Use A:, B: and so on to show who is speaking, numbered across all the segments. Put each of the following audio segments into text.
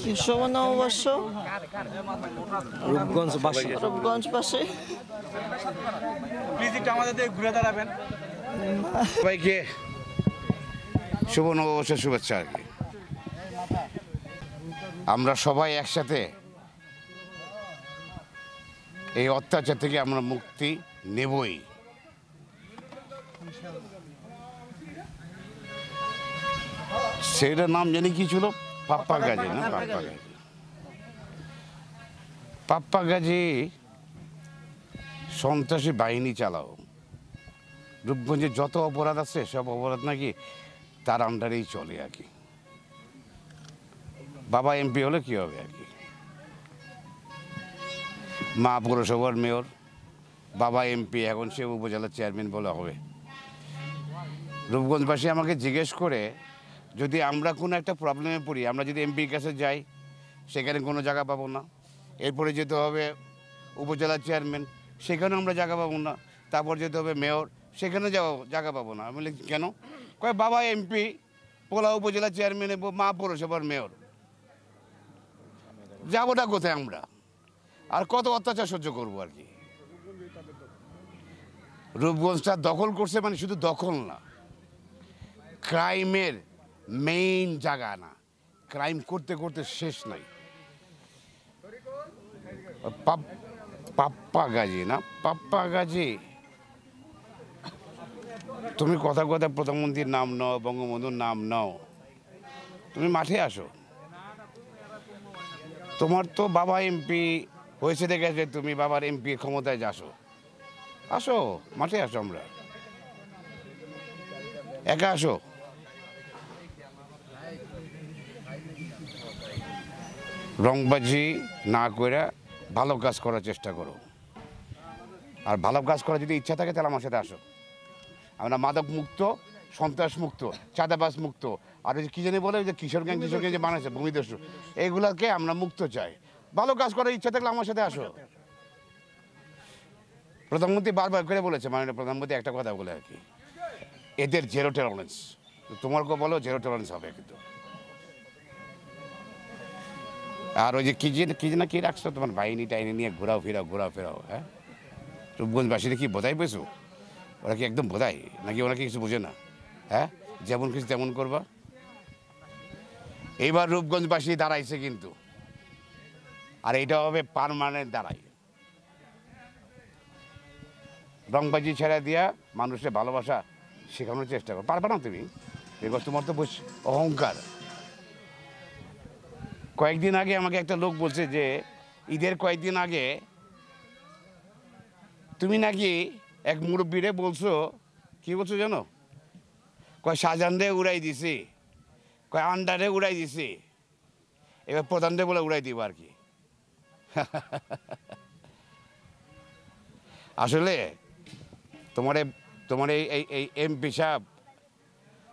A: কিশোর নববর্ষ রূপগঞ্জবাসী
B: প্লিজ একটু আমাদের দিকে ঘুরে দাঁড়াবেন।
C: সবাইকে শুভ নববর্ষের শুভেচ্ছা আর কি। আমরা সবাই একসাথে এই অত্যাচার থেকে আমরা মুক্তি নেবই। সেটার নাম জানি কি ছিল, পাপ্পা গাজী না? পাপ্পা গাজী সন্ত্রাসী বাহিনী চালাও। রূপগঞ্জে যত অপরাধ আছে সব অপরাধ নাকি তার আন্ডারেই চলে আর কি। বাবা এমপি হলে কি হবে আর কি, মা পৌরসভার মেয়র, বাবা এমপি, এখন সে উপজেলার চেয়ারম্যান বলে হবে। রূপগঞ্জবাসী আমাকে জিজ্ঞেস করে, যদি আমরা কোনো একটা প্রবলেমে পড়ি, আমরা যদি এমপির কাছে যাই সেখানে কোনো জায়গা পাবো না, এরপরে যেতে হবে উপজেলার চেয়ারম্যান, সেখানেও আমরা জায়গা পাবো না, তারপর যেতে হবে মেয়র, সেখানে জায়গা পাবো না। আমি বলি কেন? কয় বাবা এমপি, পোলা উপজেলার চেয়ারম্যান, মা পৌরসভার মেয়র, যাবোটা কোথায় আমরা? আর কত অত্যাচার সহ্য করবো আর কি। রূপগঞ্জটা দখল করছে, মানে শুধু দখল না, ক্রাইমের মেইন জায়গা না, ক্রাইম করতে করতে শেষ নাই। পাপ্পা গাজী না, পাপ্পা গাজী, তুমি কথা কথা প্রধানমন্ত্রীর নাম নাও, বঙ্গবন্ধুর নাম নাও, তুমি মাঠে আসো। তোমার তো বাবা এমপি হয়েছে দেখে যে তুমি বাবার এমপি ক্ষমতায় যাসো, আসো মাঠে আসো, আমরা একা আসো। রংবাজি না করে ভালো কাজ করার চেষ্টা করো। আর ভালো কাজ করার যদি ইচ্ছা থাকে তাহলে আমার সাথে আসো। আমরা মাদক মুক্ত, সন্ত্রাস মুক্ত, চাঁদাবাজ মুক্ত, আর ওই যে কী জানি বলে যে কিশোর গ্যাং যে বানাইছে ভূমিদস্যু, এইগুলাকে আমরা মুক্ত চাই। ভালো কাজ করার ইচ্ছা থাকলে আমার সাথে আসো। প্রধানমন্ত্রী বারবার করে বলেছে, মাননীয় প্রধানমন্ত্রী একটা কথা বলে আর কি, এদের জিরো টলারেন্স। তোমারকে বলো জিরো টলারেন্স হবে কিন্তু। আর ওই যে কি রাখছো তোমার বাহিনী টাইনি নিয়ে ঘোরাও ফেরাও, হ্যাঁ? রূপগঞ্জবাসীরা কি বোধাই পেয়েছো? ওরা কি একদম বোধাই নাকি ওরা কি কিছু বোঝে না? হ্যাঁ, যেমন কিছু তেমন করবা। এইবার রূপগঞ্জবাসী দাঁড়াইছে কিন্তু, আর এইটা হবে পার্মানেন্ট দাঁড়াই। রংবাজি ছেড়ে দিয়া মানুষের ভালোবাসা শেখানোর চেষ্টা করো। পারবে না তুমি, এবার তোমার তো অহংকার। কয়েকদিন আগে আমাকে একটা লোক বলছে যে ঈদের কয়েকদিন আগে তুমি নাকি এক মুরব্বীরে বলছো, কি বলছো জানো? কয় শাহজাহানরে উড়াই দিছি, কয় আন্ডারে উড়াই দিছি, এবার প্রধানরে বলে উড়াই দিব আর কি। আসলে তোমার এই এমপি সাহেব,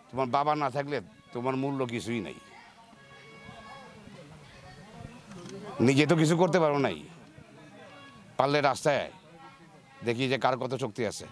C: তোমার বাবা না থাকলে তোমার মূল্য কিছুই নাই। নিজে তো কিছু করতে পারো নাই, পারলে রাস্তায় দেখি যে কার কত শক্তি আছে।